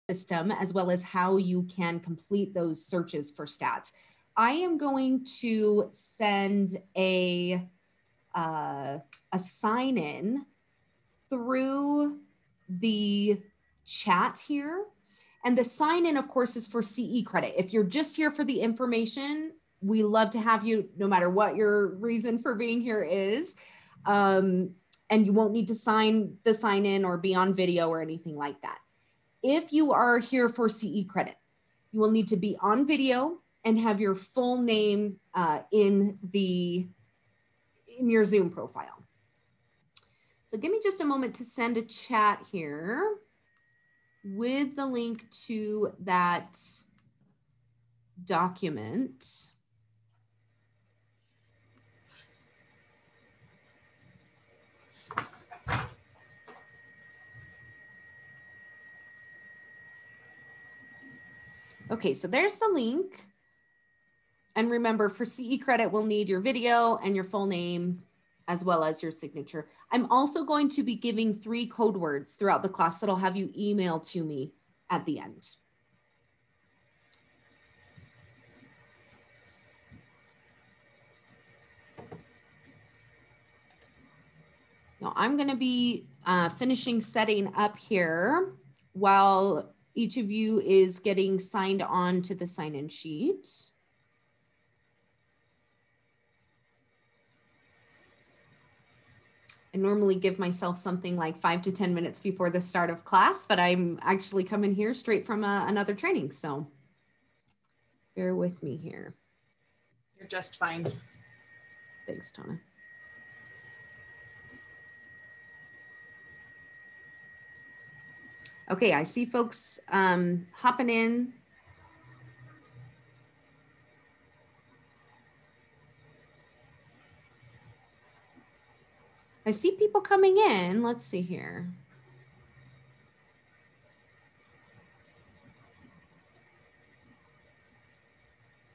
system, as well as how you can complete those searches for stats. I am going to send a sign-in through the chat here. And the sign-in, of course, is for CE credit. If you're just here for the information, we love to have you no matter what your reason for being here is. And you won't need to sign in or be on video or anything like that. If you are here for CE credit, you will need to be on video and have your full name in your Zoom profile. So give me just a moment to send a chat here with the link to that document. Okay, so there's the link. And remember, for CE credit, we'll need your video and your full name, as well as your signature. I'm also going to be giving 3 code words throughout the class that'll have you email to me at the end. Now I'm going to be finishing setting up here while each of you is getting signed on to the sign-in sheet. I normally give myself something like 5 to 10 minutes before the start of class, but I'm actually coming here straight from another training. So bear with me here. You're just fine. Thanks, Tana. Okay, I see folks hopping in. I see people coming in. Let's see here.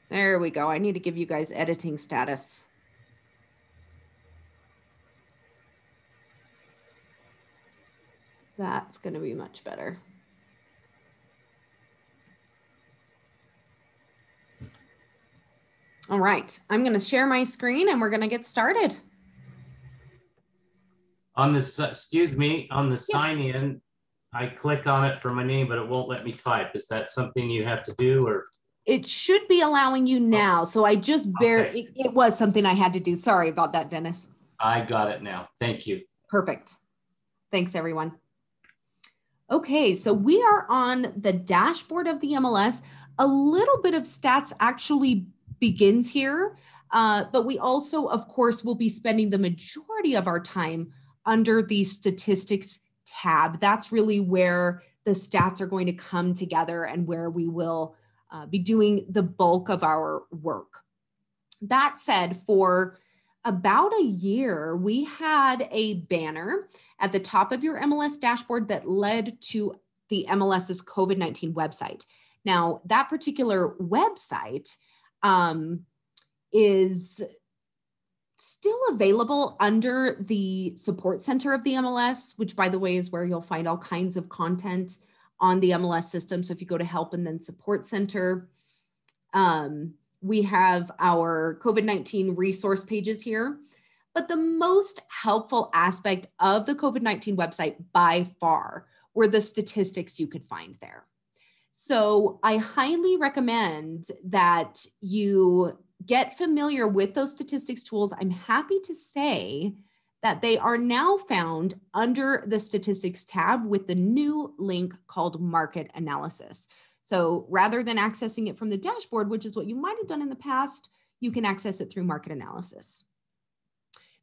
There we go. I need to give you guys editing status. That's going to be much better. All right, I'm going to share my screen and we're going to get started. On this, excuse me, on the sign in, I clicked on it for my name, but it won't let me type. Is that something you have to do, or? It should be allowing you now. So I just it was something I had to do. Sorry about that, Dennis. I got it now. Thank you. Perfect. Thanks, everyone. Okay, so we are on the dashboard of the MLS. A little bit of stats actually begins here, but we also, of course, will be spending the majority of our time under the statistics tab. That's really where the stats are going to come together and where we will be doing the bulk of our work. That said, for about a year, we had a banner at the top of your MLS dashboard that led to the MLS's COVID-19 website. Now, that particular website is still available under the support center of the MLS, which, by the way, is where you'll find all kinds of content on the MLS system. So if you go to help and then support center, we have our COVID-19 resource pages here. But the most helpful aspect of the COVID-19 website by far were the statistics you could find there. So I highly recommend that you get familiar with those statistics tools. I'm happy to say that they are now found under the statistics tab with the new link called market analysis. So rather than accessing it from the dashboard, which is what you might have done in the past, you can access it through market analysis.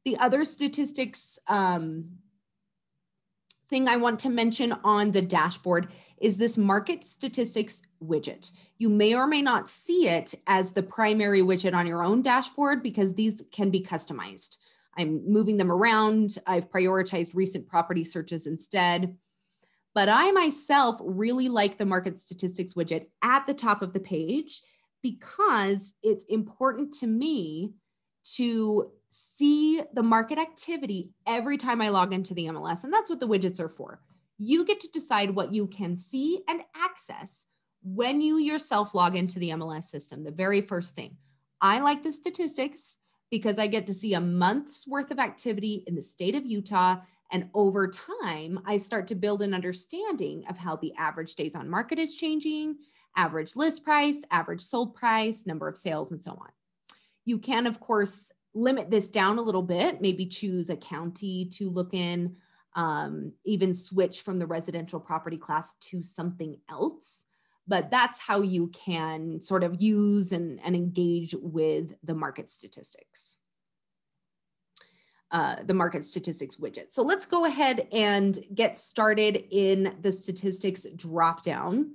The other statistics thing I want to mention on the dashboard is this market statistics widget. You may or may not see it as the primary widget on your own dashboard because these can be customized. I'm moving them around. I've prioritized recent property searches instead. But I myself really like the market statistics widget at the top of the page because it's important to me to see the market activity every time I log into the MLS. And that's what the widgets are for. You get to decide what you can see and access when you yourself log into the MLS system. The very first thing, I like the statistics because I get to see a month's worth of activity in the state of Utah. And over time, I start to build an understanding of how the average days on market is changing, average list price, average sold price, number of sales, and so on. You can, of course, limit this down a little bit, maybe choose a county to look in, even switch from the residential property class to something else. But that's how you can sort of use and engage with the market statistics. The market statistics widget. So let's go ahead and get started in the statistics dropdown.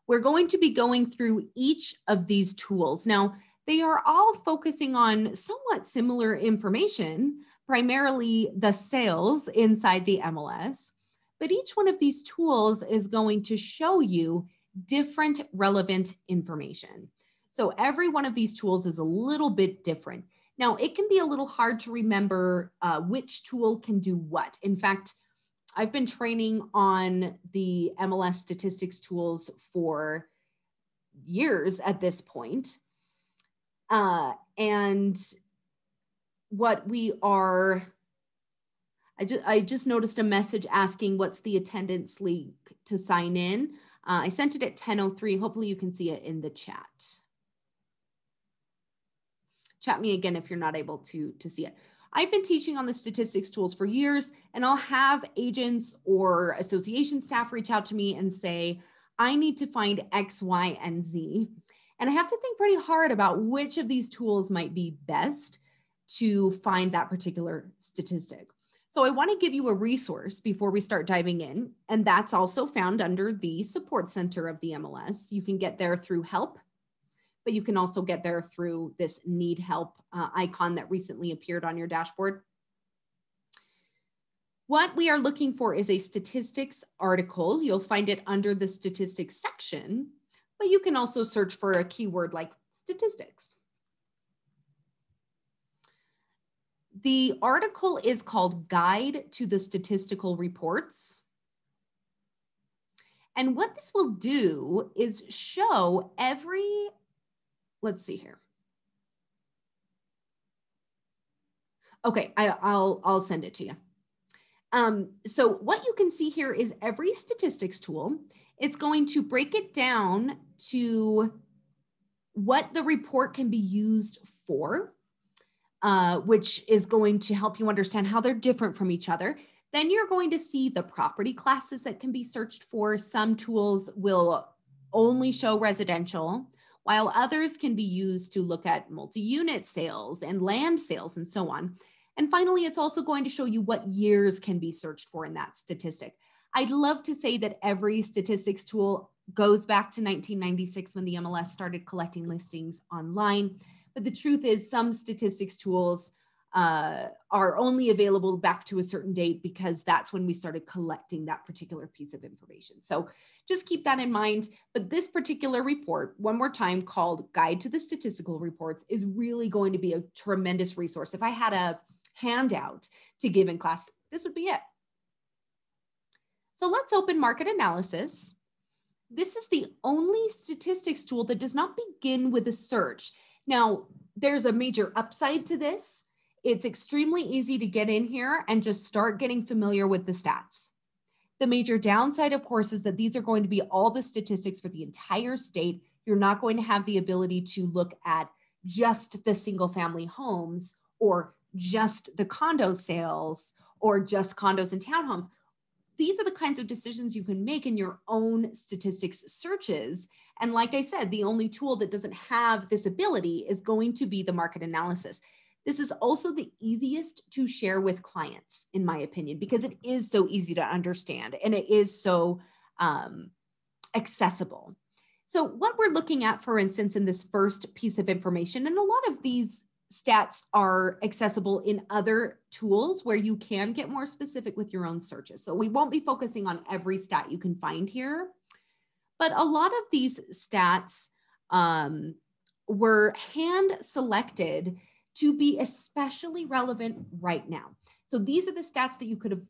We're going to be going through each of these tools. Now, they are all focusing on somewhat similar information, primarily the sales inside the MLS, but each one of these tools is going to show you different relevant information. So every one of these tools is a little bit different. Now, it can be a little hard to remember which tool can do what. In fact, I've been training on the MLS statistics tools for years at this point. And what we are, I just noticed a message asking what's the attendance link to sign in. I sent it at 10:03. Hopefully you can see it in the chat. Chat me again if you're not able to see it. I've been teaching on the statistics tools for years, and I'll have agents or association staff reach out to me and say, I need to find X, Y, and Z. And I have to think pretty hard about which of these tools might be best to find that particular statistic. So I want to give you a resource before we start diving in, and that's also found under the support center of the MLS. You can get there through help, but you can also get there through this need help icon that recently appeared on your dashboard. What we are looking for is a statistics article. You'll find it under the statistics section, but you can also search for a keyword like statistics. The article is called Guide to the Statistical Reports. And what this will do is show every, let's see here. Okay, I'll send it to you. So what you can see here is every statistics tool. It's going to break it down to what the report can be used for, which is going to help you understand how they're different from each other. Then you're going to see the property classes that can be searched for. Some tools will only show residential, while others can be used to look at multi-unit sales and land sales and so on. And finally, it's also going to show you what years can be searched for in that statistic. I'd love to say that every statistics tool goes back to 1996 when the MLS started collecting listings online. But the truth is some statistics tools are only available back to a certain date because that's when we started collecting that particular piece of information. So just keep that in mind. But this particular report, one more time, called Guide to the Statistical Reports, is really going to be a tremendous resource. If I had a handout to give in class, this would be it. So let's open market analysis. This is the only statistics tool that does not begin with a search. Now, there's a major upside to this. It's extremely easy to get in here and just start getting familiar with the stats. The major downside, of course, is that these are going to be all the statistics for the entire state. You're not going to have the ability to look at just the single family homes or just the condo sales or just condos and townhomes. These are the kinds of decisions you can make in your own statistics searches. And like I said, the only tool that doesn't have this ability is going to be the market analysis. This is also the easiest to share with clients, in my opinion, because it is so easy to understand and it is so accessible. So what we're looking at, for instance, in this first piece of information, and a lot of these stats are accessible in other tools where you can get more specific with your own searches. So we won't be focusing on every stat you can find here, but a lot of these stats were hand selected to be especially relevant right now. So these are the stats that you could have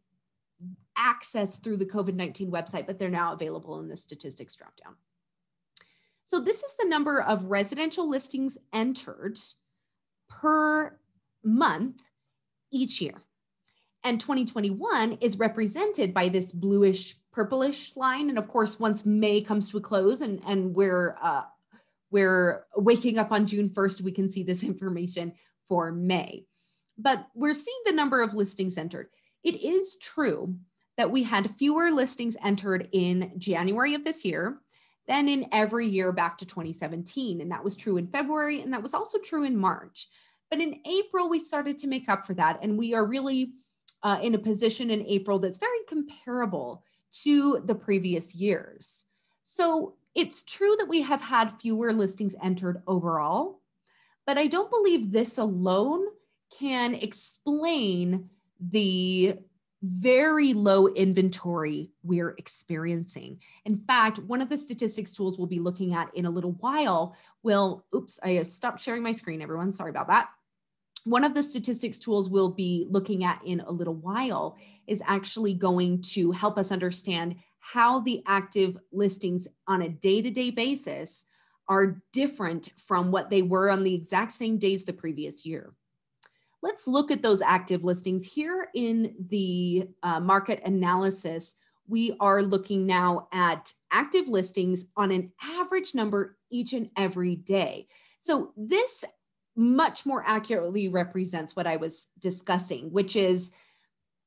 access through the COVID-19 website, but they're now available in the statistics dropdown. So this is the number of residential listings entered per month each year. And 2021 is represented by this bluish purplish line. And of course, once May comes to a close and we're waking up on June 1st, we can see this information for May. But we're seeing the number of listings entered. It is true that we had fewer listings entered in January of this year than in every year back to 2017. And that was true in February, and that was also true in March. But in April, we started to make up for that. And we are really in a position in April that's very comparable to the previous years. So it's true that we have had fewer listings entered overall, but I don't believe this alone can explain the very low inventory we're experiencing. In fact, one of the statistics tools we'll be looking at in a little while will, oops, I stopped sharing my screen, everyone, sorry about that. One of the statistics tools we'll be looking at in a little while is actually going to help us understand how the active listings on a day-to-day basis are different from what they were on the exact same days the previous year. Let's look at those active listings here in the market analysis. We are looking now at active listings on an average number each and every day. So this much more accurately represents what I was discussing, which is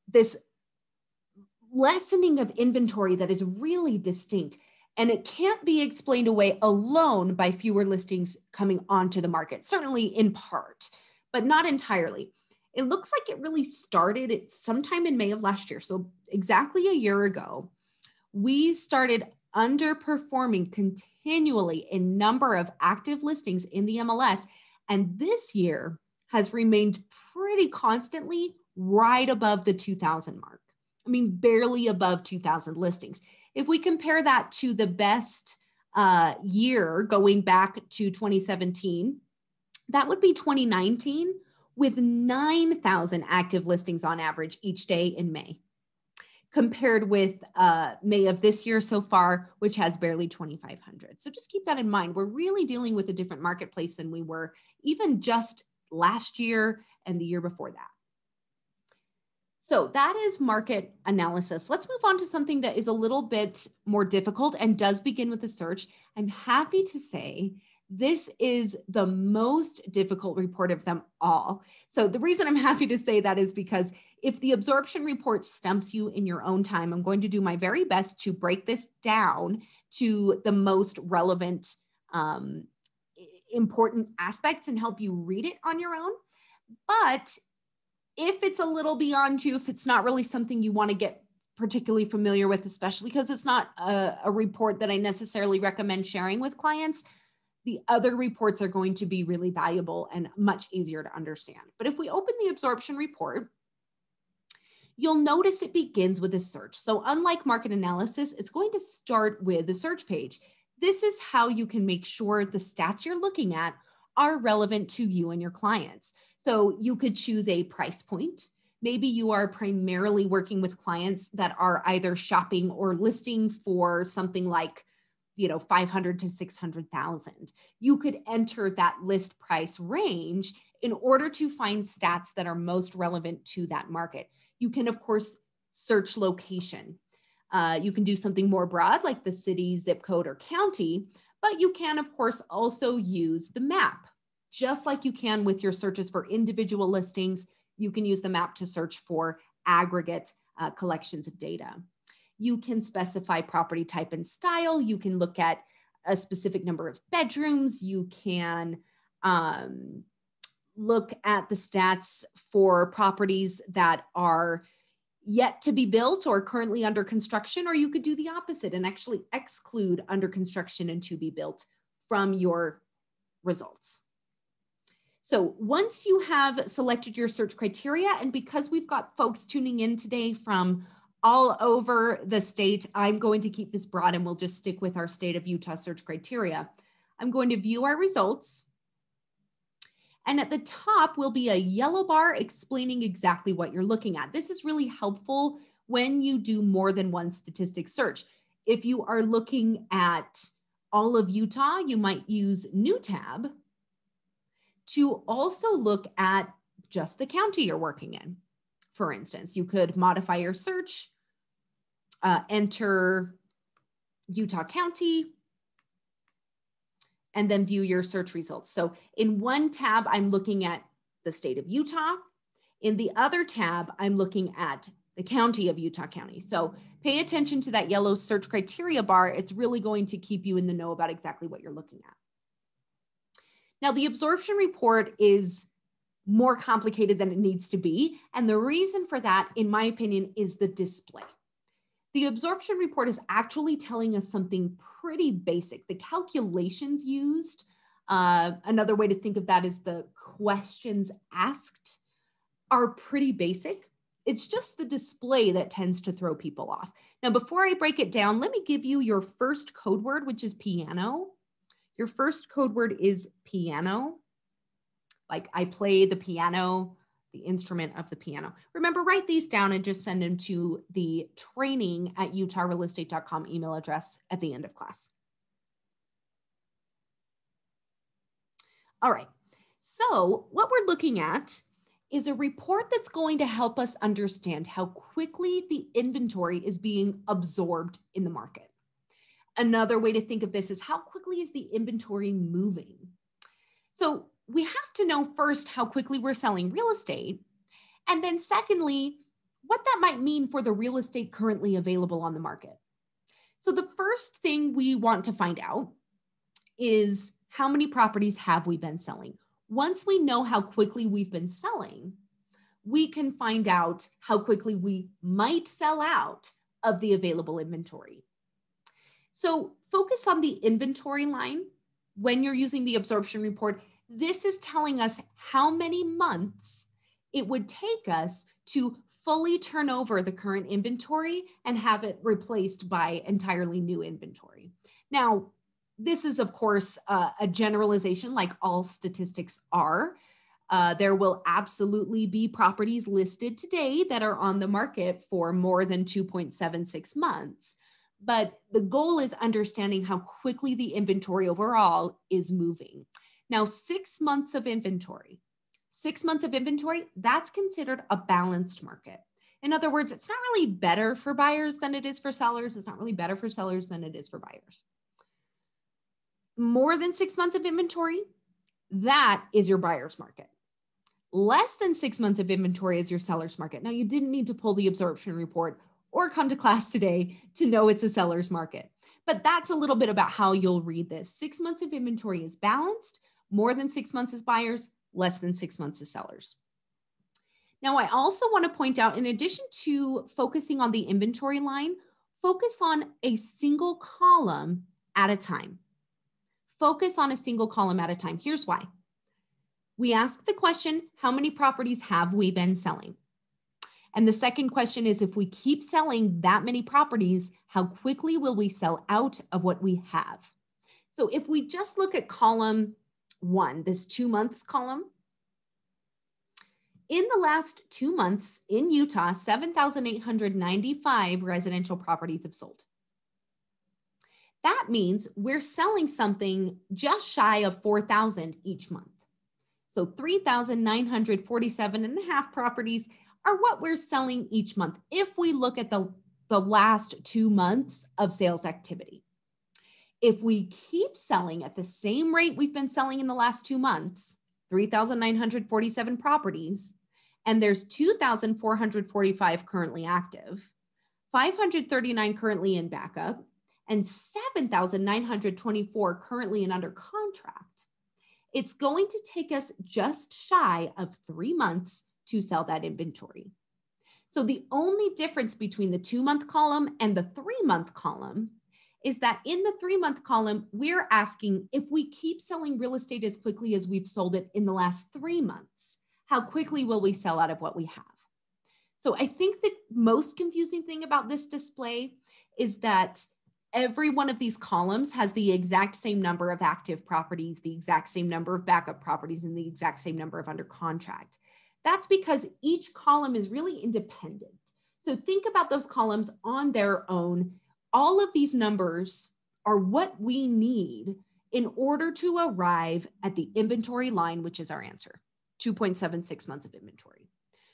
this lessening of inventory that is really distinct. And it can't be explained away alone by fewer listings coming onto the market, certainly in part, but not entirely. It looks like it really started sometime in May of last year. So exactly a year ago, we started underperforming continually in number of active listings in the MLS. And this year has remained pretty constantly right above the 2,000 mark. I mean, barely above 2,000 listings. If we compare that to the best year going back to 2017, that would be 2019 with 9,000 active listings on average each day in May, compared with May of this year so far, which has barely 2,500. So just keep that in mind. We're really dealing with a different marketplace than we were even just last year and the year before that. So that is market analysis. Let's move on to something that is a little bit more difficult and does begin with a search. I'm happy to say this is the most difficult report of them all. So the reason I'm happy to say that is because if the absorption report stumps you in your own time, I'm going to do my very best to break this down to the most relevant, important aspects and help you read it on your own. But if it's a little beyond you, if it's not really something you want to get particularly familiar with, especially because it's not a report that I necessarily recommend sharing with clients, the other reports are going to be really valuable and much easier to understand. But if we open the absorption report, you'll notice it begins with a search. So unlike market analysis, it's going to start with the search page. This is how you can make sure the stats you're looking at are relevant to you and your clients. So you could choose a price point. Maybe you are primarily working with clients that are either shopping or listing for something like 500 to 600,000. You could enter that list price range in order to find stats that are most relevant to that market. You can, of course, search location. You can do something more broad like the city, zip code, or county, but you can, of course, also use the map. Just like you can with your searches for individual listings, you can use the map to search for aggregate collections of data. You can specify property type and style. You can look at a specific number of bedrooms. You can look at the stats for properties that are yet to be built or currently under construction, or you could do the opposite and actually exclude under construction and to be built from your results. So once you have selected your search criteria, and because we've got folks tuning in today from all over the state, I'm going to keep this broad and we'll just stick with our state of Utah search criteria. I'm going to view our results. And at the top will be a yellow bar explaining exactly what you're looking at. This is really helpful when you do more than one statistics search. If you are looking at all of Utah, you might use New Tab to also look at just the county you're working in. For instance, you could modify your search, enter Utah County, and then view your search results. So in one tab, I'm looking at the state of Utah. In the other tab, I'm looking at the county of Utah County. So pay attention to that yellow search criteria bar. It's really going to keep you in the know about exactly what you're looking at. Now, the absorption report is more complicated than it needs to be. And the reason for that, in my opinion, is the display. The absorption report is actually telling us something pretty basic. The calculations used, another way to think of that is the questions asked, are pretty basic. It's just the display that tends to throw people off. Now, before I break it down, let me give you your first code word, which is piano. Your first code word is piano. Like I play the piano, the instrument of the piano. Remember, write these down and just send them to the training@utahrealestate.com email address at the end of class. All right, so what we're looking at is a report that's going to help us understand how quickly the inventory is being absorbed in the market. Another way to think of this is how quickly is the inventory moving? So we have to know first how quickly we're selling real estate. And then secondly, what that might mean for the real estate currently available on the market. So the first thing we want to find out is how many properties have we been selling? Once we know how quickly we've been selling, we can find out how quickly we might sell out of the available inventory. So focus on the inventory line when you're using the absorption report. This is telling us how many months it would take us to fully turn over the current inventory and have it replaced by entirely new inventory. Now, this is, of course, a generalization like all statistics are. There will absolutely be properties listed today that are on the market for more than 2.76 months. But the goal is understanding how quickly the inventory overall is moving. Now, 6 months of inventory, that's considered a balanced market. In other words, it's not really better for buyers than it is for sellers. It's not really better for sellers than it is for buyers. More than 6 months of inventory, that is your buyer's market. Less than 6 months of inventory is your seller's market. Now, you didn't need to pull the absorption report or come to class today to know it's a seller's market. But that's a little bit about how you'll read this. 6 months of inventory is balanced. More than 6 months is buyers, less than 6 months is sellers. Now, I also want to point out, in addition to focusing on the inventory line, focus on a single column at a time. Focus on a single column at a time. Here's why. We ask the question, how many properties have we been selling? And the second question is, if we keep selling that many properties, how quickly will we sell out of what we have? So if we just look at column 1, this 2 months column, in the last 2 months in Utah, 7,895 residential properties have sold. That means we're selling something just shy of 4,000 each month. So 3,947 and a half properties are what we're selling each month if we look at the last 2 months of sales activity. If we keep selling at the same rate we've been selling in the last 2 months, 3,947 properties, and there's 2,445 currently active, 539 currently in backup, and 7,924 currently in under contract, it's going to take us just shy of 3 months to sell that inventory. So the only difference between the 2 month column and the 3 month column is that in the 3 month column, we're asking if we keep selling real estate as quickly as we've sold it in the last 3 months, how quickly will we sell out of what we have? So I think the most confusing thing about this display is that every one of these columns has the exact same number of active properties, the exact same number of backup properties, and the exact same number of under contract. That's because each column is really independent. So think about those columns on their own. All of these numbers are what we need in order to arrive at the inventory line, which is our answer, 2.76 months of inventory.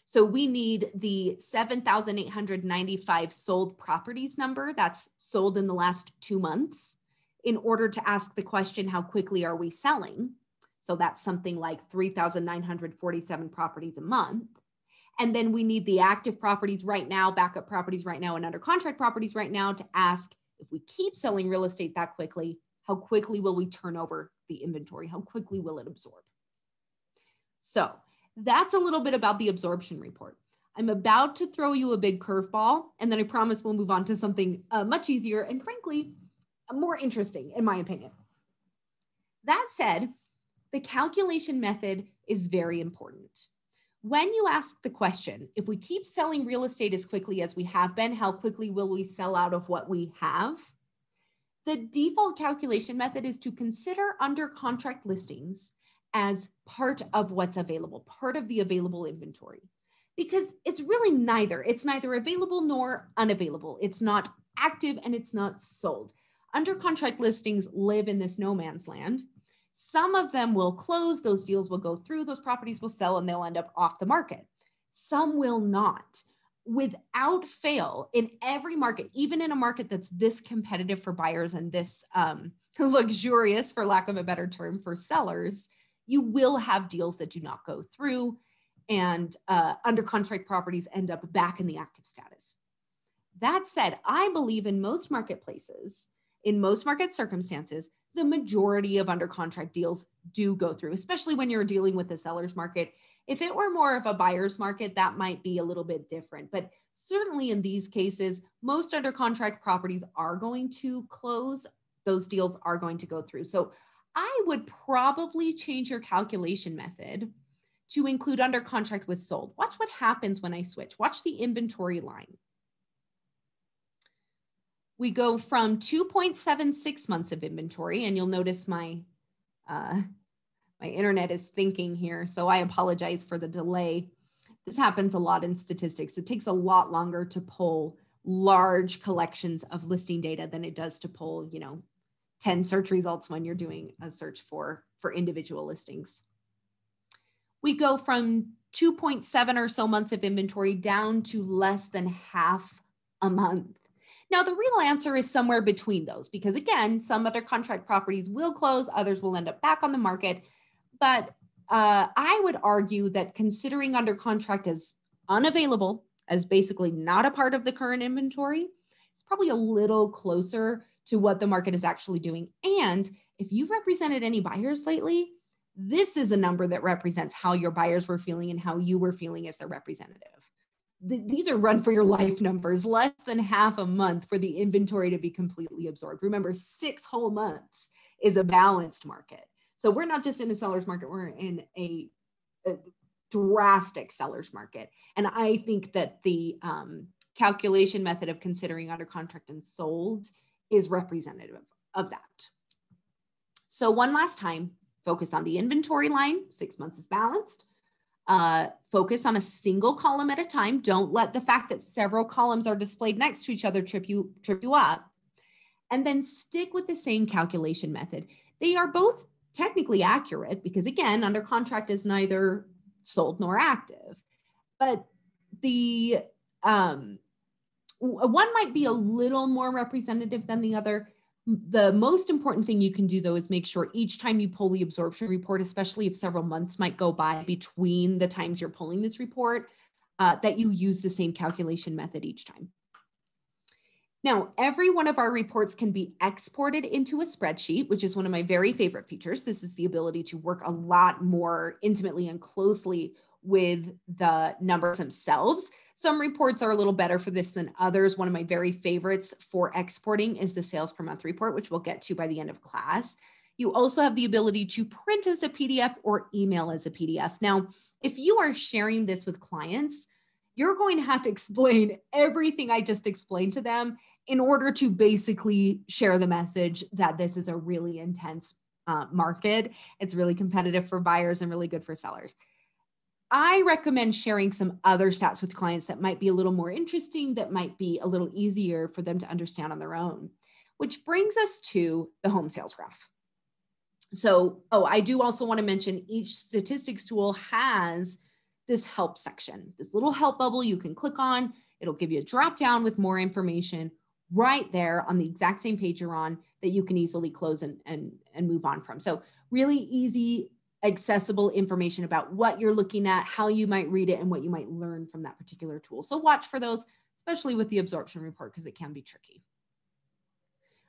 So we need the 7,895 sold properties number, that's sold in the last 2 months, in order to ask the question, how quickly are we selling? So that's something like 3,947 properties a month. And then we need the active properties right now, backup properties right now, and under contract properties right now to ask, if we keep selling real estate that quickly, how quickly will we turn over the inventory? How quickly will it absorb? So that's a little bit about the absorption report. I'm about to throw you a big curveball, and then I promise we'll move on to something much easier and frankly, more interesting in my opinion. That said, the calculation method is very important. When you ask the question, if we keep selling real estate as quickly as we have been, how quickly will we sell out of what we have? The default calculation method is to consider under contract listings as part of what's available, part of the available inventory, because it's really neither. It's neither available nor unavailable. It's not active and it's not sold. Under contract listings live in this no man's land. Some of them will close, those deals will go through, those properties will sell, and they'll end up off the market. Some will not. Without fail, in every market, even in a market that's this competitive for buyers and this luxurious, for lack of a better term, for sellers, you will have deals that do not go through, and under contract properties end up back in the active status. That said, I believe in most marketplaces, in most market circumstances, the majority of under contract deals do go through, especially when you're dealing with the seller's market. If it were more of a buyer's market, that might be a little bit different. But certainly in these cases, most under contract properties are going to close. Those deals are going to go through. So I would probably change your calculation method to include under contract with sold. Watch what happens when I switch. Watch the inventory line. We go from 2.76 months of inventory, and you'll notice my internet is thinking here, so I apologize for the delay. This happens a lot in statistics. It takes a lot longer to pull large collections of listing data than it does to pull, 10 search results when you're doing a search for individual listings. We go from 2.7 or so months of inventory down to less than half a month. Now, the real answer is somewhere between those, because again, some under contract properties will close, others will end up back on the market. But I would argue that considering under contract as unavailable, as basically not a part of the current inventory, it's probably a little closer to what the market is actually doing. And if you've represented any buyers lately, this is a number that represents how your buyers were feeling and how you were feeling as their representative. These are run for your life numbers, less than half a month for the inventory to be completely absorbed. Remember, 6 whole months is a balanced market. So we're not just in a seller's market, we're in a drastic seller's market. And I think that the calculation method of considering under contract and sold is representative of that. So one last time, focus on the inventory line, 6 months is balanced. Focus on a single column at a time. Don't let the fact that several columns are displayed next to each other trip you up. And then stick with the same calculation method. They are both technically accurate because, again, under contract is neither sold nor active. But the one might be a little more representative than the other. The most important thing you can do, though, is make sure each time you pull the absorption report, especially if several months might go by between the times you're pulling this report, that you use the same calculation method each time. Now, every one of our reports can be exported into a spreadsheet, which is one of my very favorite features. This is the ability to work a lot more intimately and closely with the numbers themselves. Some reports are a little better for this than others. One of my very favorites for exporting is the sales per month report, which we'll get to by the end of class. You also have the ability to print as a PDF or email as a PDF. Now, if you are sharing this with clients, you're going to have to explain everything I just explained to them in order to basically share the message that this is a really intense market. It's really competitive for buyers and really good for sellers. I recommend sharing some other stats with clients that might be a little more interesting, that might be a little easier for them to understand on their own, which brings us to the home sales graph. So, I do also want to mention each statistics tool has this help section, this little help bubble you can click on. It'll give you a drop down with more information right there on the exact same page you're on that you can easily close and move on from. So really easy, accessible information about what you're looking at, how you might read it, and what you might learn from that particular tool. So watch for those, especially with the absorption report, because it can be tricky.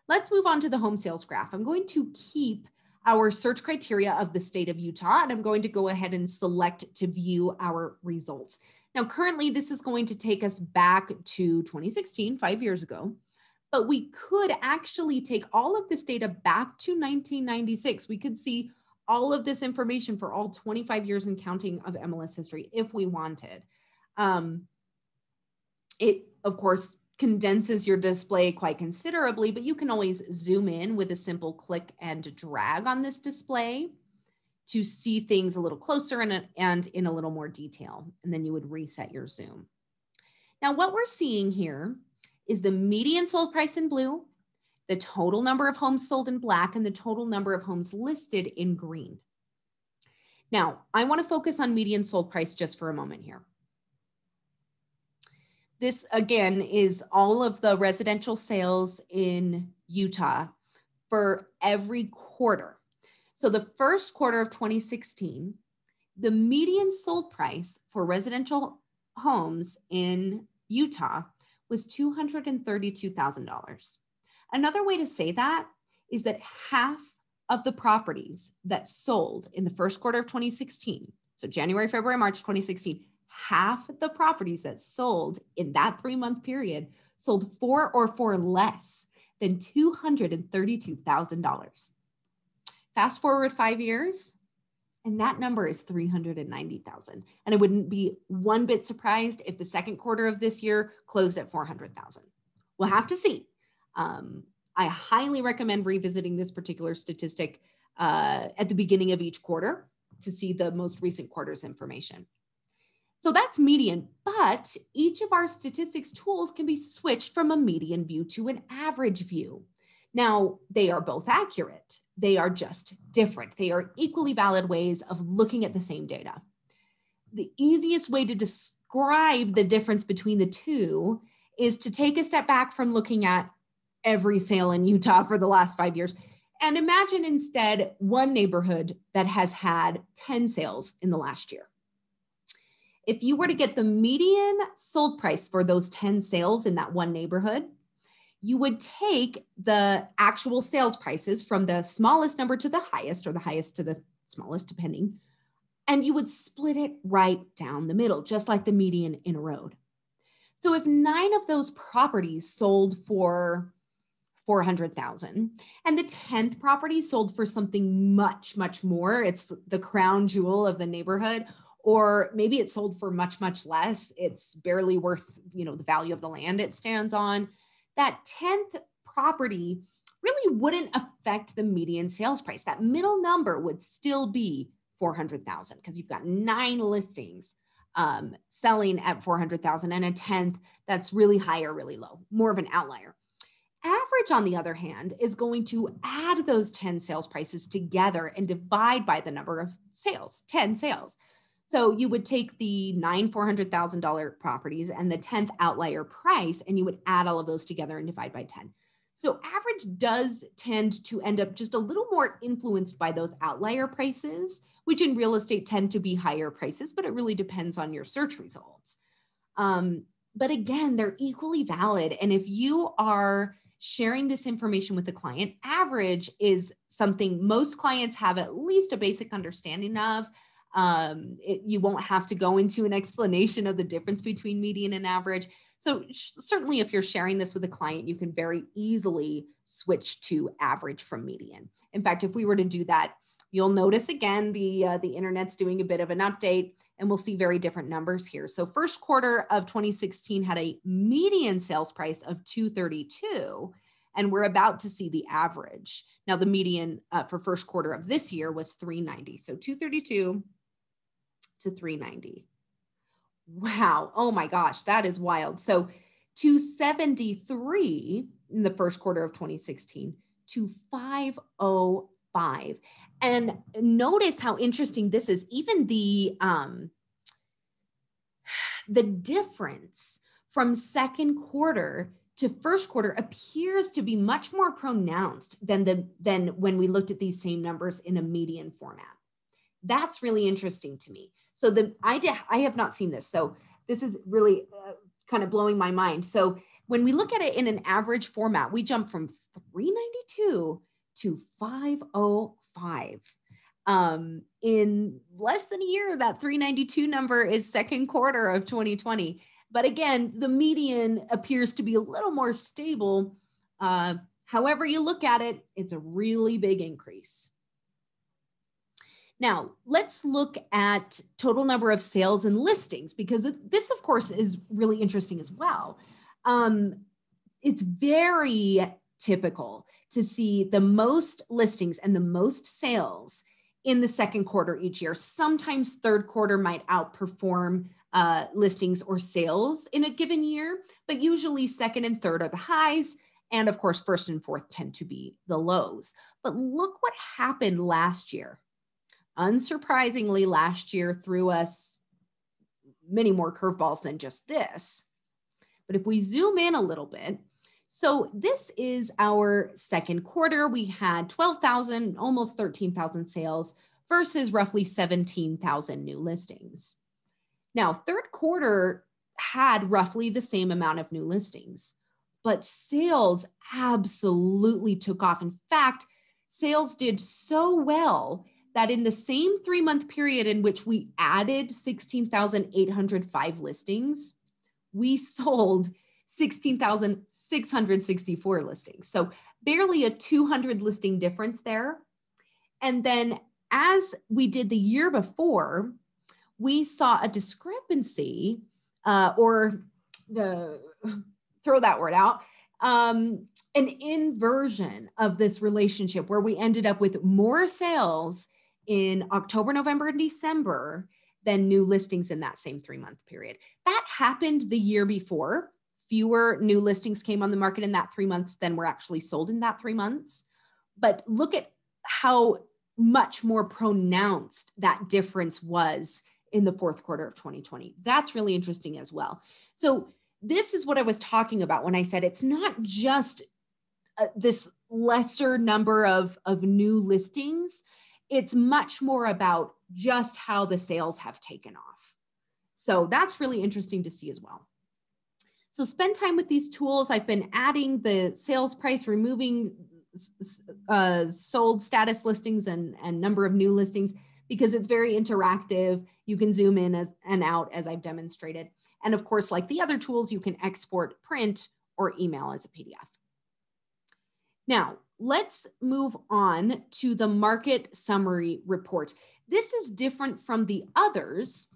Let's move on to the home sales graph. I'm going to keep our search criteria of the state of Utah, and I'm going to go ahead and select to view our results. Now, currently, this is going to take us back to 2016, 5 years ago, but we could actually take all of this data back to 1996. We could see all of this information for all 25 years and counting of MLS history if we wanted. It, of course, condenses your display quite considerably, but you can always zoom in with a simple click and drag on this display to see things a little closer and in a little more detail. And then you would reset your zoom. Now, what we're seeing here is the median sold price in blue, the total number of homes sold in black, and the total number of homes listed in green. Now, I want to focus on median sold price just for a moment here. This, again, is all of the residential sales in Utah for every quarter. So the first quarter of 2016, the median sold price for residential homes in Utah was $232,000. Another way to say that is that half of the properties that sold in the first quarter of 2016, so January, February, March 2016, half of the properties that sold in that 3-month period sold for less than $232,000. Fast forward 5 years, and that number is $390,000. And I wouldn't be one bit surprised if the second quarter of this year closed at $400,000. We'll have to see. I highly recommend revisiting this particular statistic at the beginning of each quarter to see the most recent quarter's information. So that's median, but each of our statistics tools can be switched from a median view to an average view. Now, they are both accurate. They are just different. They are equally valid ways of looking at the same data. The easiest way to describe the difference between the two is to take a step back from looking at every sale in Utah for the last 5 years and imagine instead one neighborhood that has had 10 sales in the last year. If you were to get the median sold price for those 10 sales in that one neighborhood, you would take the actual sales prices from the smallest number to the highest, or the highest to the smallest, depending, and you would split it right down the middle, just like the median in a road. So if 9 of those properties sold for $400,000 and the 10th property sold for something much, much more, it's the crown jewel of the neighborhood, or maybe it sold for much, much less. It's barely worth, the value of the land it stands on. That 10th property really wouldn't affect the median sales price. That middle number would still be $400,000 because you've got 9 listings selling at $400,000 and a 10th that's really high or really low, more of an outlier. Average, on the other hand, is going to add those 10 sales prices together and divide by the number of sales, 10 sales. So you would take the 9 $400,000 properties and the 10th outlier price, and you would add all of those together and divide by 10. So average does tend to end up just a little more influenced by those outlier prices, which in real estate tend to be higher prices, but it really depends on your search results. But again, they're equally valid. And if you are sharing this information with the client, average is something most clients have at least a basic understanding of. You won't have to go into an explanation of the difference between median and average. So certainly if you're sharing this with a client, you can very easily switch to average from median. In fact, if we were to do that, you'll notice again, the internet's doing a bit of an update and we'll see very different numbers here. So first quarter of 2016 had a median sales price of $232, and we're about to see the average. Now the median for first quarter of this year was $390. So $232 to 390. Wow. Oh my gosh, that is wild. So 273 in the first quarter of 2016 to 505. And notice how interesting this is. Even the difference from second quarter to first quarter appears to be much more pronounced than when we looked at these same numbers in a median format. That's really interesting to me. So I have not seen this. So this is really kind of blowing my mind. So when we look at it in an average format, we jump from 392 to 505. In less than a year, that 392 number is second quarter of 2020. But again, the median appears to be a little more stable. However you look at it, it's a really big increase. Now, let's look at total number of sales and listings, because this, of course, is really interesting as well. It's very typical to see the most listings and the most sales in the second quarter each year. Sometimes third quarter might outperform listings or sales in a given year, but usually second and third are the highs. And of course, first and fourth tend to be the lows. But look what happened last year. Unsurprisingly, last year threw us many more curveballs than just this. But if we zoom in a little bit, so this is our second quarter. We had 12,000, almost 13,000 sales versus roughly 17,000 new listings. Now, third quarter had roughly the same amount of new listings, but sales absolutely took off. In fact, sales did so well that in the same 3-month period in which we added 16,805 listings, we sold 16,664 listings. So barely a 200 listing difference there. And then as we did the year before, we saw a discrepancy throw that word out, an inversion of this relationship where we ended up with more sales in October, November, and December than new listings in that same 3-month period. That happened the year before. Fewer new listings came on the market in that 3 months than were actually sold in that 3 months. But look at how much more pronounced that difference was in the fourth quarter of 2020. That's really interesting as well. So this is what I was talking about when I said it's not just this lesser number of new listings. It's much more about just how the sales have taken off. So that's really interesting to see as well. So spend time with these tools. I've been adding the sales price, removing sold status listings and number of new listings because it's very interactive. You can zoom in and out as I've demonstrated. And of course, like the other tools, you can export, print, or email as a PDF. Now, let's move on to the market summary report. This is different from the others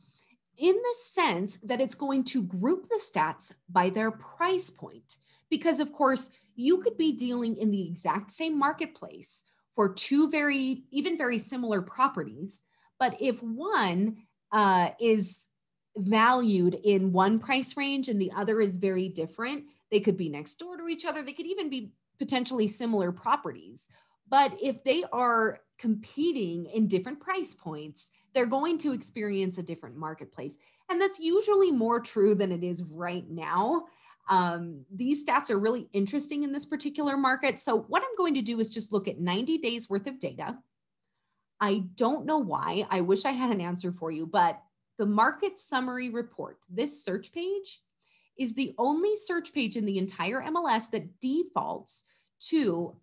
in the sense that it's going to group the stats by their price point. Because of course, you could be dealing in the exact same marketplace for two very similar properties. But if one is valued in one price range and the other is very different, they could be next door to each other. They could even be potentially similar properties. But if they are competing in different price points, they're going to experience a different marketplace. And that's usually more true than it is right now. These stats are really interesting in this particular market. So what I'm going to do is just look at 90 days worth of data. I don't know why. I wish I had an answer for you, but the market summary report, this search page, is the only search page in the entire MLS that defaults to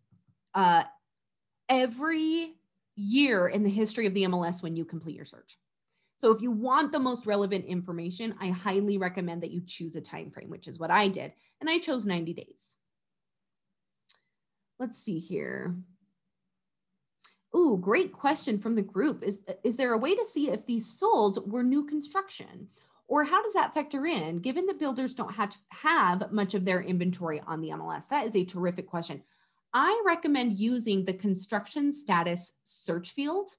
every year in the history of the MLS when you complete your search. So if you want the most relevant information, I highly recommend that you choose a time frame, which is what I did. And I chose 90 days. Let's see here. Ooh, great question from the group. Is there a way to see if these sold were new construction? Or how does that factor in, given that builders don't have much of their inventory on the MLS? That is a terrific question. I recommend using the construction status search field.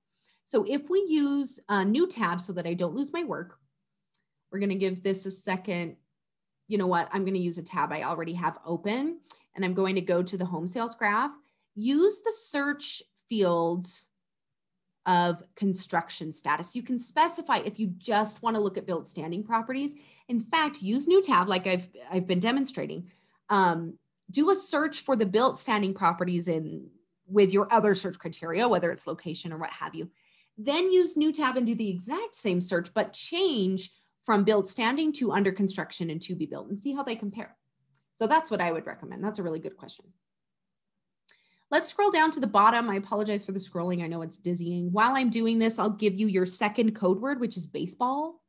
So if we use a new tab so that I don't lose my work, we're going to give this a second. You know what? I'm going to use a tab I already have open, and I'm going to go to the home sales graph. Use the search fields of construction status. You can specify if you just want to look at built standing properties. In fact, use new tab like I've been demonstrating. Do a search for the built standing properties with your other search criteria, whether it's location or what have you. Then use new tab and do the exact same search, but change from built standing to under construction and to be built, and see how they compare. So that's what I would recommend. That's a really good question. Let's scroll down to the bottom. I apologize for the scrolling. I know it's dizzying. While I'm doing this, I'll give you your second code word, which is baseball.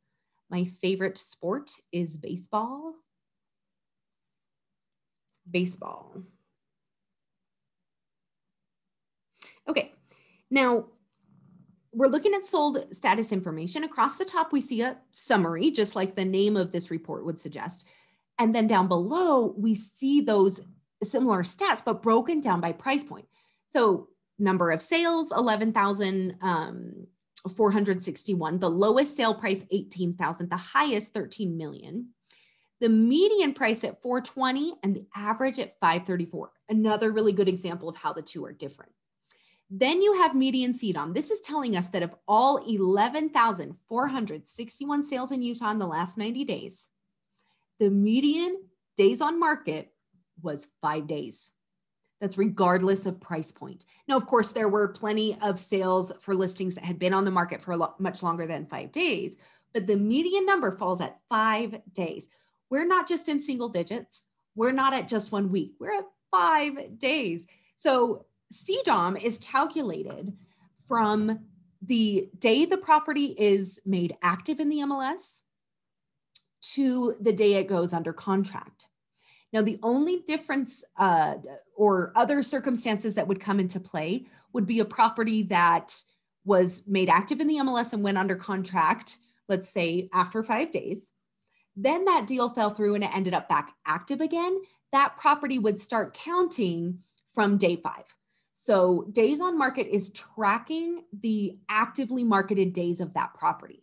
My favorite sport is baseball. Baseball. Okay, now we're looking at sold status information. Across the top, we see a summary, just like the name of this report would suggest. And then down below, we see those similar stats, but broken down by price point. So number of sales, 11,461. The lowest sale price, 18,000. The highest, 13 million. The median price at 420 and the average at 534. Another really good example of how the two are different. Then you have median CDOM. This is telling us that of all 11,461 sales in Utah in the last 90 days, the median days on market was 5 days. That's regardless of price point. Now, of course, there were plenty of sales for listings that had been on the market for much longer than 5 days, but the median number falls at 5 days. We're not just in single digits. We're not at just 1 week. We're at 5 days. So CDOM is calculated from the day the property is made active in the MLS to the day it goes under contract. Now, the only difference or other circumstances that would come into play would be a property that was made active in the MLS and went under contract, let's say after 5 days. Then that deal fell through and it ended up back active again. That property would start counting from day 5. So days on market is tracking the actively marketed days of that property.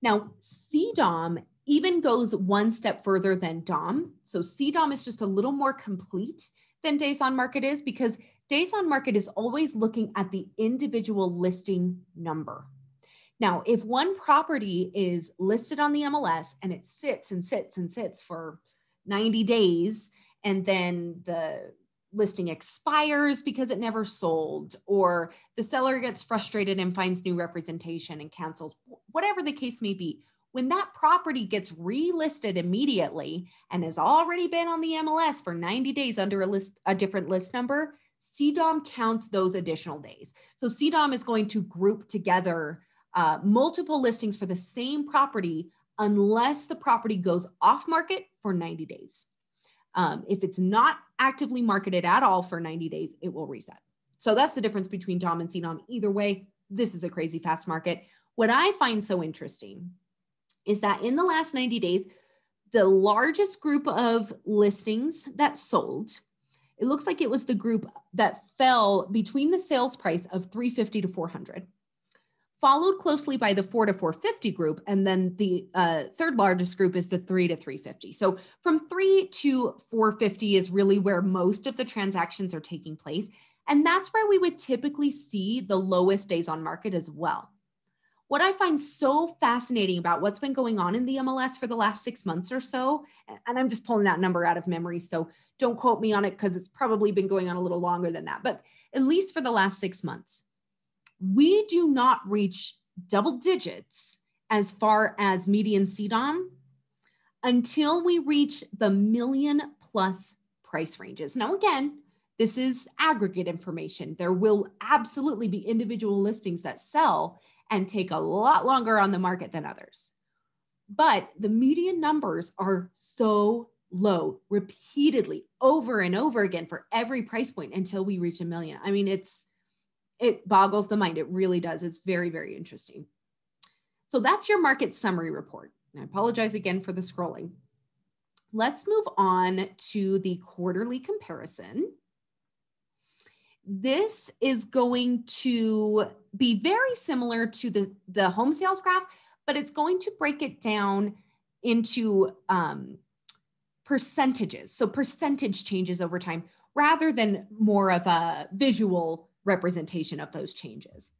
Now, CDOM even goes one step further than DOM. So CDOM is just a little more complete than days on market is, because days on market is always looking at the individual listing number. Now, if one property is listed on the MLS and it sits and sits and sits for 90 days, and then the listing expires because it never sold, or the seller gets frustrated and finds new representation and cancels, whatever the case may be, when that property gets relisted immediately and has already been on the MLS for 90 days under a different list number, CDOM counts those additional days. So CDOM is going to group together multiple listings for the same property unless the property goes off market for 90 days. If it's not actively marketed at all for 90 days, it will reset. So that's the difference between DOM and CDOM. Either way, this is a crazy fast market. What I find so interesting is that in the last 90 days, the largest group of listings that sold, it looks like it was the group that fell between the sales price of $350 to $400, followed closely by the $400 to $450 group, and then the third largest group is the $300 to $350. So from $300 to $450 is really where most of the transactions are taking place, and that's where we would typically see the lowest days on market as well. What I find so fascinating about what's been going on in the MLS for the last 6 months or so, and I'm just pulling that number out of memory, so don't quote me on it because it's probably been going on a little longer than that, but at least for the last 6 months, we do not reach double digits as far as median CDOM until we reach the million plus price ranges. Now, again, this is aggregate information. There will absolutely be individual listings that sell and take a lot longer on the market than others. But the median numbers are so low repeatedly over and over again for every price point until we reach a million. I mean, it boggles the mind. It really does. It's very, very interesting. So that's your market summary report. And I apologize again for the scrolling. Let's move on to the quarterly comparison. this is going to be very similar to the home sales graph, but it's going to break it down into percentages. So percentage changes over time rather than more of a visual representation of those changes.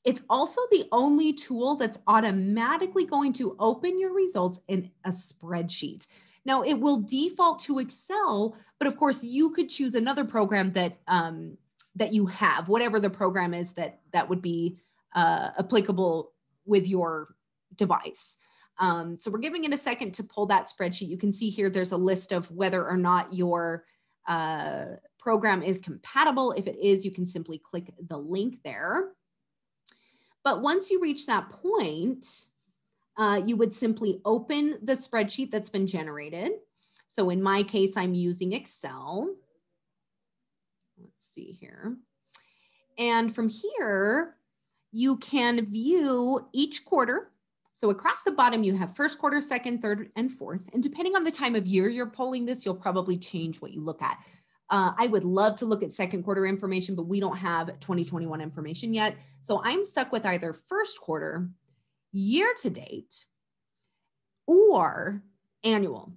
It's also the only tool that's automatically going to open your results in a spreadsheet. Now, it will default to Excel, but of course, you could choose another program that, that you have, whatever the program is that would be applicable with your device. So we're giving it a second to pull that spreadsheet. You can see here there's a list of whether or not your program is compatible. If it is, you can simply click the link there. But once you reach that point, you would simply open the spreadsheet that's been generated. So in my case, I'm using Excel. Let's see here. And from here, you can view each quarter. So across the bottom, you have first quarter, second, third, and fourth. And depending on the time of year you're polling this, you'll probably change what you look at. I would love to look at second quarter information, but we don't have 2021 information yet. So I'm stuck with either first quarter, year to date, or annual.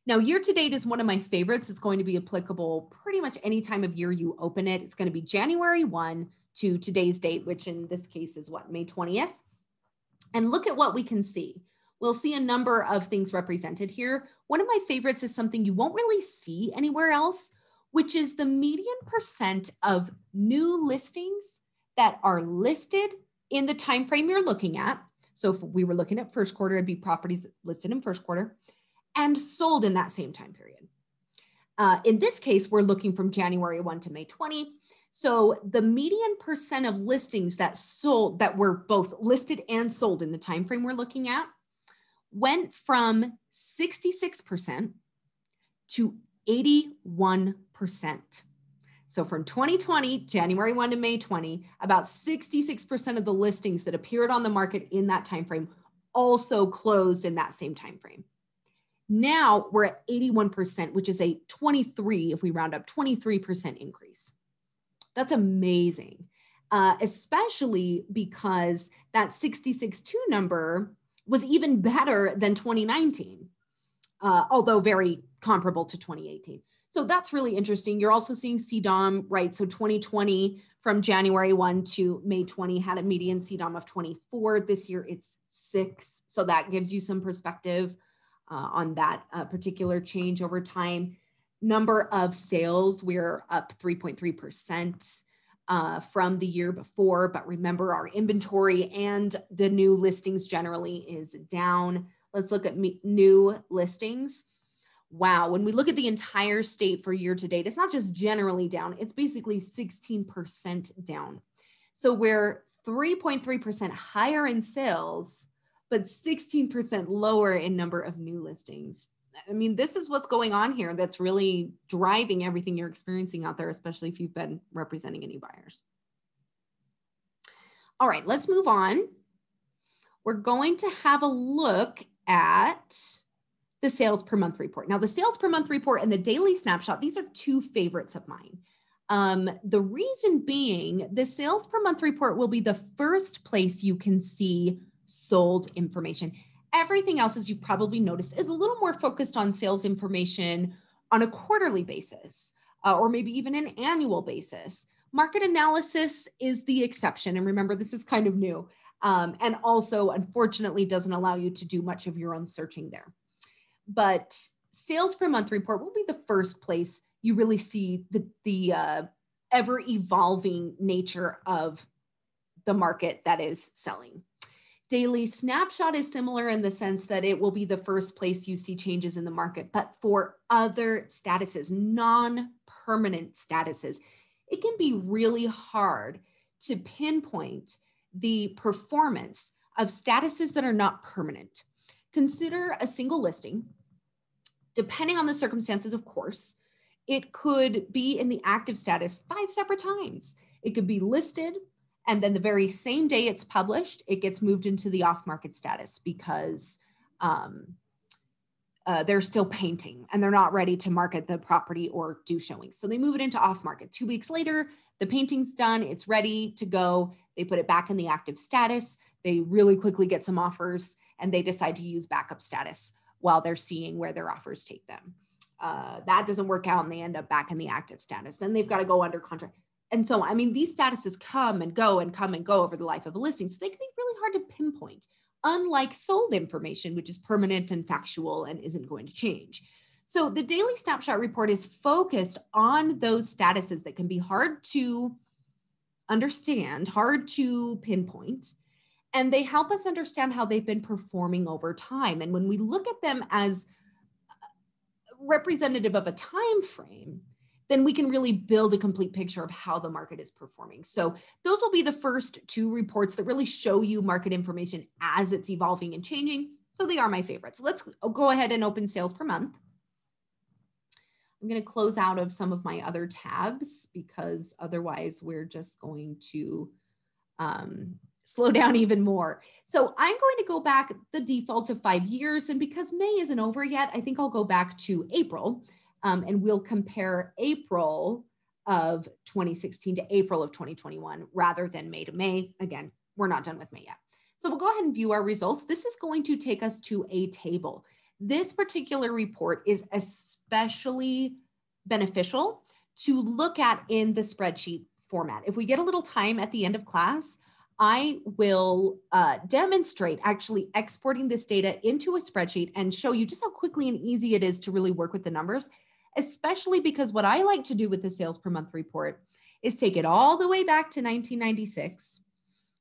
Now, year to date is one of my favorites. It's going to be applicable pretty much any time of year you open it. It's going to be January 1 to today's date, which in this case is what, May 20th? And look at what we can see. We'll see a number of things represented here. One of my favorites is something you won't really see anywhere else, which is the median percent of new listings that are listed in the time frame you're looking at. So if we were looking at first quarter, it'd be properties listed in first quarter and sold in that same time period. In this case, we're looking from January 1 to May 20. So the median percent of listings that sold, that were both listed and sold in the time frame we're looking at, went from 66% to 81%. So from 2020, January 1 to May 20, about 66% of the listings that appeared on the market in that time frame also closed in that same time frame. Now we're at 81%, which is a 23, if we round up, 23% increase. That's amazing, especially because that 66.2 number was even better than 2019, although very comparable to 2018. So that's really interesting. You're also seeing CDOM, right? So 2020 from January 1 to May 20 had a median CDOM of 24. This year it's 6. So that gives you some perspective on that particular change over time. Number of sales, we're up 3.3% from the year before, but remember our inventory and the new listings generally is down. Let's look at new listings. Wow, when we look at the entire state for year to date, it's not just generally down, it's basically 16% down. So we're 3.3% higher in sales, but 16% lower in number of new listings. I mean, this is what's going on here that's really driving everything you're experiencing out there, especially if you've been representing any buyers. All right, let's move on. We're going to have a look at the sales per month report. Now, the sales per month report and the daily snapshot, these are two favorites of mine. The reason being, the sales per month report will be the first place you can see sold information. Everything else, as you probably noticed, is a little more focused on sales information on a quarterly basis, or maybe even an annual basis. Market analysis is the exception. And remember, this is kind of new. And also, unfortunately, doesn't allow you to do much of your own searching there. But sales per month report will be the first place you really see the ever evolving nature of the market that is selling. Daily snapshot is similar in the sense that it will be the first place you see changes in the market, but for other statuses, non-permanent statuses, it can be really hard to pinpoint the performance of statuses that are not permanent. Consider a single listing. Depending on the circumstances, of course, it could be in the active status 5 separate times. It could be listed, and then the very same day it's published, it gets moved into the off-market status because they're still painting and they're not ready to market the property or do showings. So they move it into off market. 2 weeks later, the painting's done, it's ready to go. They put it back in the active status. They really quickly get some offers and they decide to use backup status while they're seeing where their offers take them. That doesn't work out and they end up back in the active status. Then they've got to go under contract. And so, I mean, these statuses come and go over the life of a listing. So they can be really hard to pinpoint, unlike sold information, which is permanent and factual and isn't going to change. So the daily snapshot report is focused on those statuses that can be hard to understand, hard to pinpoint, and they help us understand how they've been performing over time. And when we look at them as representative of a time frame, then we can really build a complete picture of how the market is performing. So those will be the first 2 reports that really show you market information as it's evolving and changing. So they are my favorites. Let's go ahead and open sales per month. I'm going to close out of some of my other tabs because otherwise we're just going to slow down even more. So I'm going to go back the default to 5 years. And because May isn't over yet, I think I'll go back to April and we'll compare April of 2016 to April of 2021 rather than May to May. Again, we're not done with May yet. So we'll go ahead and view our results. This is going to take us to a table. This particular report is especially beneficial to look at in the spreadsheet format. If we get a little time at the end of class, I will demonstrate actually exporting this data into a spreadsheet and show you just how quickly and easy it is to really work with the numbers, especially because what I like to do with the sales per month report is take it all the way back to 1996.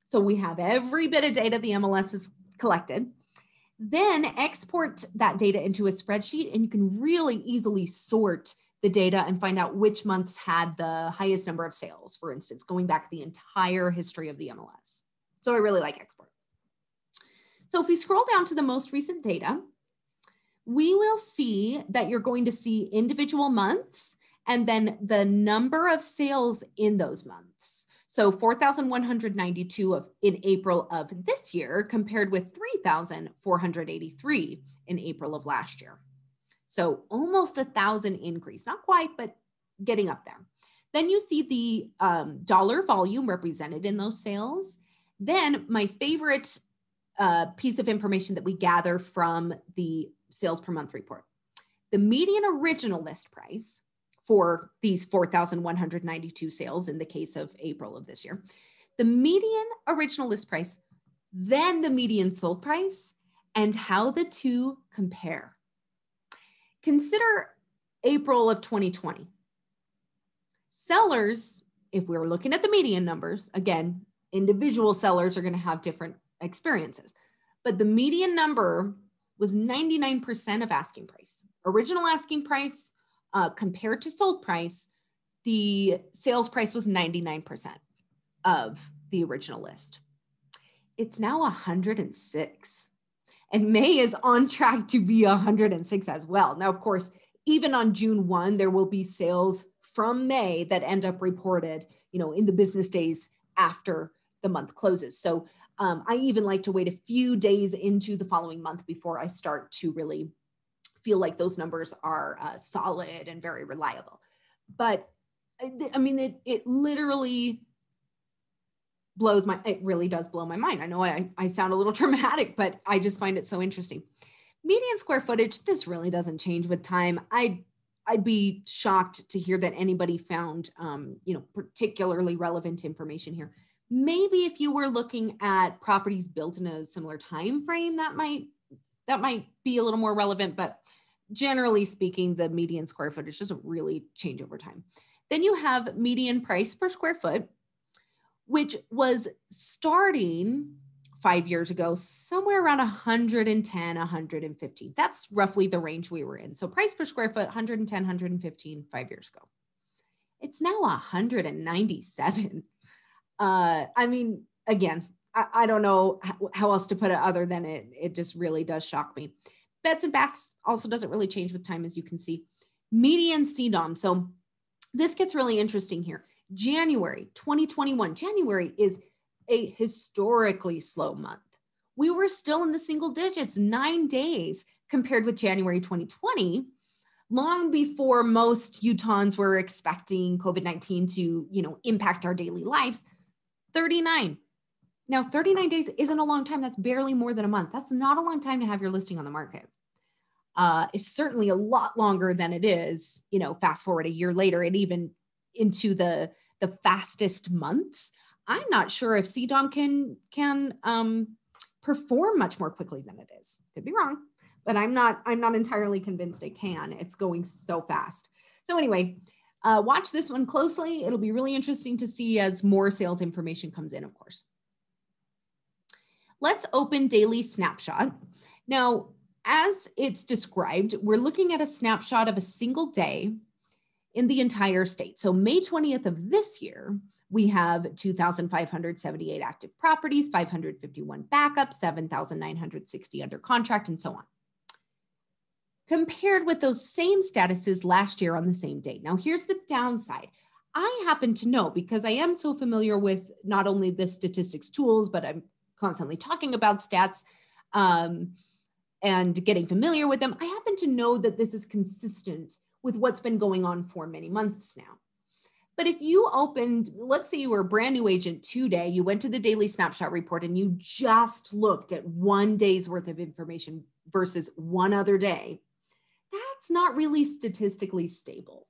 So we have every bit of data the MLS has collected. Then export that data into a spreadsheet and you can really easily sort the data and find out which months had the highest number of sales, for instance, going back the entire history of the MLS. So I really like export. So if we scroll down to the most recent data, we will see that you're going to see individual months and then the number of sales in those months. So 4,192 in April of this year compared with 3,483 in April of last year. So almost 1,000 increase, not quite, but getting up there. Then you see the dollar volume represented in those sales. Then my favorite piece of information that we gather from the sales per month report, the median original list price for these 4,192 sales in the case of April of this year, the median original list price, then the median sold price, and how the two compare. Consider April of 2020. Sellers, if we were looking at the median numbers, again, individual sellers are going to have different experiences, but the median number was 99% of asking price. Original asking price compared to sold price, the sales price was 99% of the original list. It's now 106. And May is on track to be 106 as well. Now, of course, even on June 1, there will be sales from May that end up reported, in the business days after the month closes. So I even like to wait a few days into the following month before I start to really feel like those numbers are solid and very reliable. But I mean, it literally it really does blow my mind. I know I sound a little dramatic, but I just find it so interesting. Median square footage, this really doesn't change with time. I'd be shocked to hear that anybody found, particularly relevant information here. Maybe if you were looking at properties built in a similar time frame, that might be a little more relevant, but generally speaking, the median square footage doesn't really change over time. Then you have median price per square foot, which was starting 5 years ago, somewhere around 110, 115. That's roughly the range we were in. So price per square foot, 110, 115 5 years ago. It's now 197. I mean, again, I don't know how else to put it other than it just really does shock me. Beds and baths also doesn't really change with time, as you can see. Median CDOM. So this gets really interesting here. January 2021, January is a historically slow month. We were still in the single digits, 9 days. compared with January 2020, long before most Utahns were expecting COVID-19 to, impact our daily lives, 39. Now, 39 days isn't a long time. That's barely more than a month. That's not a long time to have your listing on the market. It's certainly a lot longer than it is, fast forward a year later and even into the fastest months. I'm not sure if CDOM can perform much more quickly than it is. Could be wrong, but I'm not entirely convinced it can. It's going so fast. So anyway, watch this one closely. It'll be really interesting to see as more sales information comes in, of course. Let's open Daily Snapshot. Now, as it's described, we're looking at a snapshot of a single day in the entire state. So May 20th of this year, we have 2,578 active properties, 551 backups, 7,960 under contract, and so on. Compared with those same statuses last year on the same date. Now, here's the downside. I happen to know, because I am so familiar with not only the statistics tools, but I'm constantly talking about stats and getting familiar with them. I happen to know that this is consistent with what's been going on for many months now. But if you opened, let's say you were a brand new agent today, you went to the Daily Snapshot report and you just looked at one day's worth of information versus one other day, that's not really statistically stable.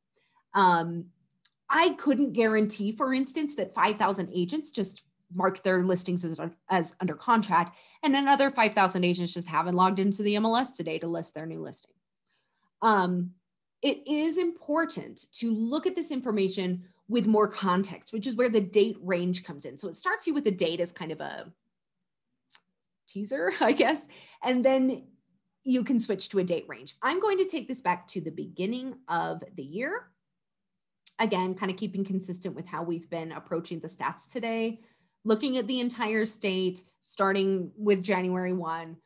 I couldn't guarantee, for instance, that 5,000 agents just marked their listings as under contract and another 5,000 agents just haven't logged into the MLS today to list their new listing. It is important to look at this information with more context, which is where the date range comes in. So it starts you with the date as kind of a teaser, I guess, and then you can switch to a date range. I'm going to take this back to the beginning of the year. Again, kind of keeping consistent with how we've been approaching the stats today, looking at the entire state, starting with January 1,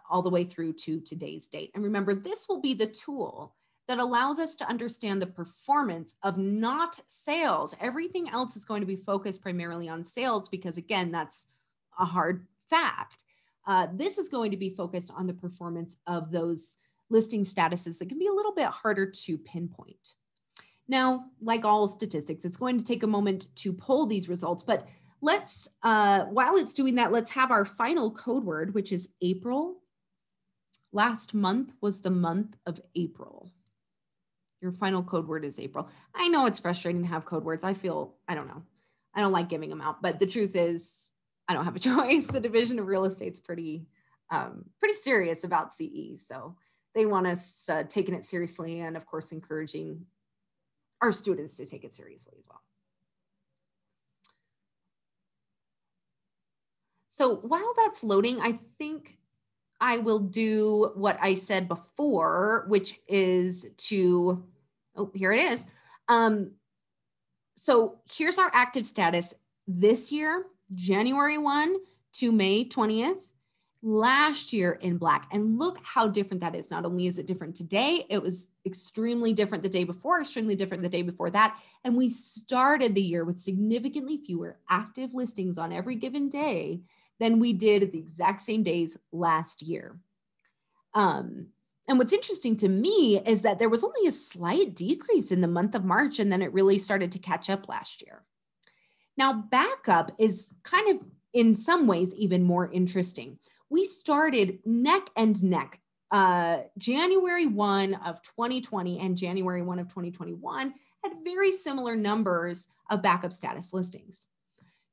all the way through to today's date. And remember, this will be the tool that allows us to understand the performance of not sales. Everything else is going to be focused primarily on sales because, again, that's a hard fact. This is going to be focused on the performance of those listing statuses that can be a little bit harder to pinpoint. Now, like all statistics, it's going to take a moment to pull these results, but let's, while it's doing that, let's have our final code word, which is April. Last month was the month of April. Your final code word is April. I know it's frustrating to have code words. I don't know. I don't like giving them out, but the truth is I don't have a choice. The Division of Real Estate's pretty serious about CE. So they want us taking it seriously and of course, encouraging our students to take it seriously as well. So while that's loading, I think I will do what I said before, which is to, oh, here it is. So here's our active status this year, January 1 to May 20th, last year in black. And look how different that is. Not only is it different today, it was extremely different the day before, extremely different the day before that. And we started the year with significantly fewer active listings on every given day than we did at the exact same days last year. And what's interesting to me is that there was only a slight decrease in the month of March, and then it really started to catch up last year. Now, backup is kind of, in some ways, even more interesting. We started neck and neck. January 1 of 2020 and January 1 of 2021 had very similar numbers of backup status listings.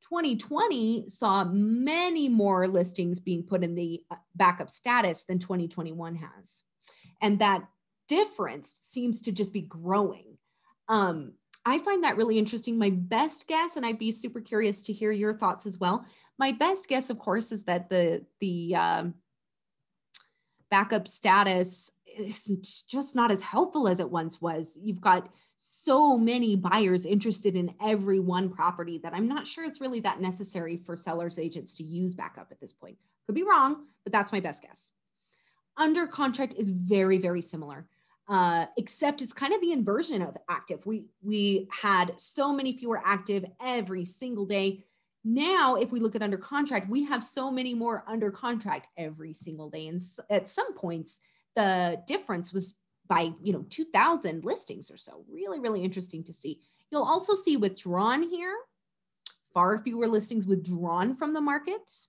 2020 saw many more listings being put in the backup status than 2021 has. And that difference seems to just be growing. I find that really interesting. My best guess, and I'd be super curious to hear your thoughts as well. My best guess, of course, is that the backup status is just not as helpful as it once was. You've got so many buyers interested in every one property that I'm not sure it's really that necessary for sellers agents to use backup at this point. Could be wrong, but that's my best guess. Under contract is very, very similar, except it's kind of the inversion of active. We had so many fewer active every single day. Now, if we look at under contract, we have so many more under contract every single day. And at some points, the difference was by, 2,000 listings or so. Really, really interesting to see. You'll also see withdrawn here, far fewer listings withdrawn from the market.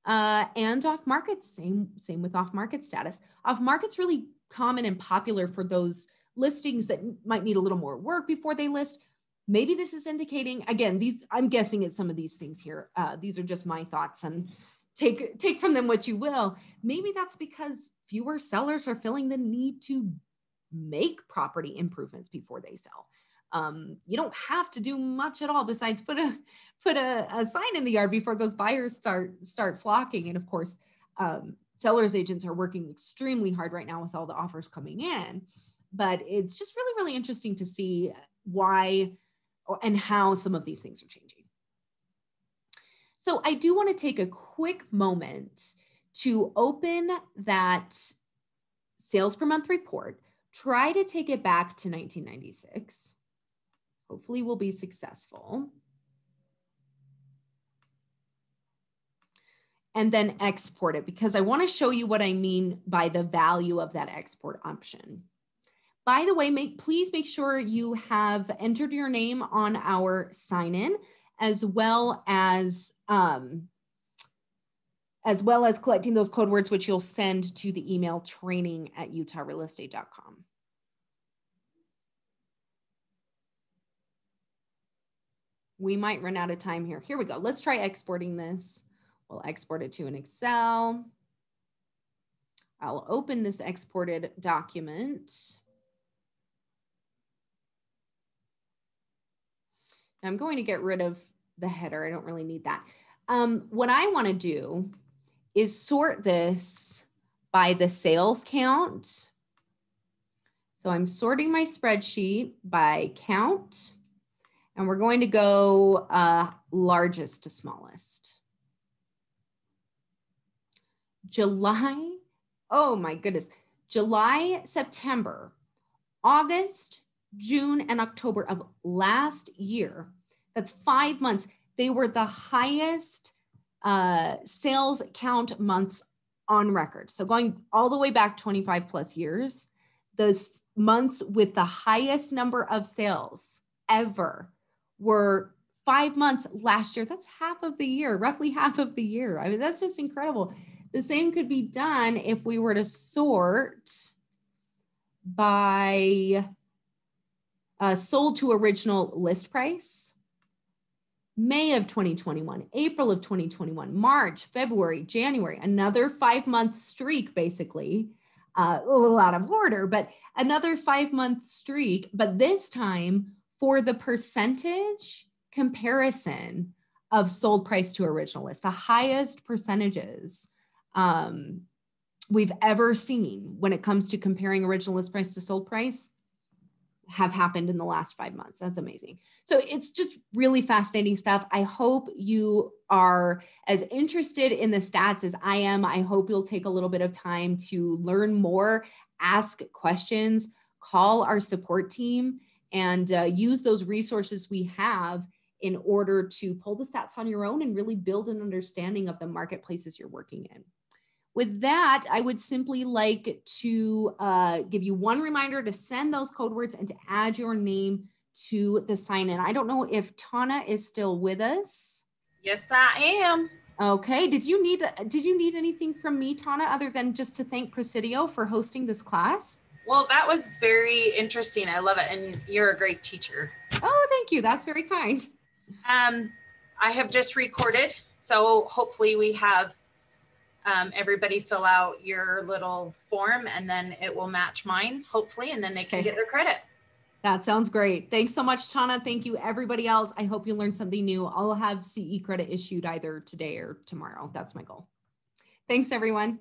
And off market, same with off market status. Off market's really common and popular for those listings that might need a little more work before they list. Maybe this is indicating, again, I'm guessing at some of these things here. These are just my thoughts, and take from them what you will. Maybe that's because fewer sellers are feeling the need to make property improvements before they sell. You don't have to do much at all besides put a sign in the yard before those buyers start flocking. And of course, sellers agents are working extremely hard right now with all the offers coming in. But it's just really, really interesting to see why and how some of these things are changing. So I do want to take a quick moment to open that sales per month report, try to take it back to 1996. Hopefully we'll be successful. And then export it, because I want to show you what I mean by the value of that export option. By the way, please make sure you have entered your name on our sign-in, as well as collecting those code words, which you'll send to the email training@utahrealestate.com. We might run out of time here. Here we go. Let's try exporting this. We'll export it to an Excel. I'll open this exported document. I'm going to get rid of the header. I don't really need that. What I want to do is sort this by the sales count. So I'm sorting my spreadsheet by count, and we're going to go largest to smallest. July, oh my goodness, July, September, August, June, and October of last year, that's 5 months, they were the highest sales count months on record. So going all the way back 25 plus years, the months with the highest number of sales ever were 5 months last year. That's half of the year, roughly half of the year. I mean, that's just incredible. The same could be done if we were to sort by sold to original list price. May of 2021, April of 2021, March, February, January, another 5 month streak, basically, a little out of order, but another 5 month streak, but this time for the percentage comparison of sold price to original list, the highest percentages we've ever seen when it comes to comparing original list price to sold price have happened in the last 5 months. That's amazing. So it's just really fascinating stuff. I hope you are as interested in the stats as I am. I hope you'll take a little bit of time to learn more, ask questions, call our support team, and use those resources we have in order to pull the stats on your own and really build an understanding of the marketplaces you're working in. With that, I would simply like to give you one reminder to send those code words and to add your name to the sign-in. I don't know if Tana is still with us. Yes, I am. Okay. Did you need anything from me, Tana, other than just to thank Presidio for hosting this class? Well, that was very interesting. I love it. And you're a great teacher. Oh, thank you. That's very kind. I have just recorded. So hopefully we have everybody fill out your little form, and then it will match mine, hopefully, and then they can get their credit. That sounds great. Thanks so much, Tana. Thank you, everybody else. I hope you learned something new. I'll have CE credit issued either today or tomorrow. That's my goal. Thanks, everyone.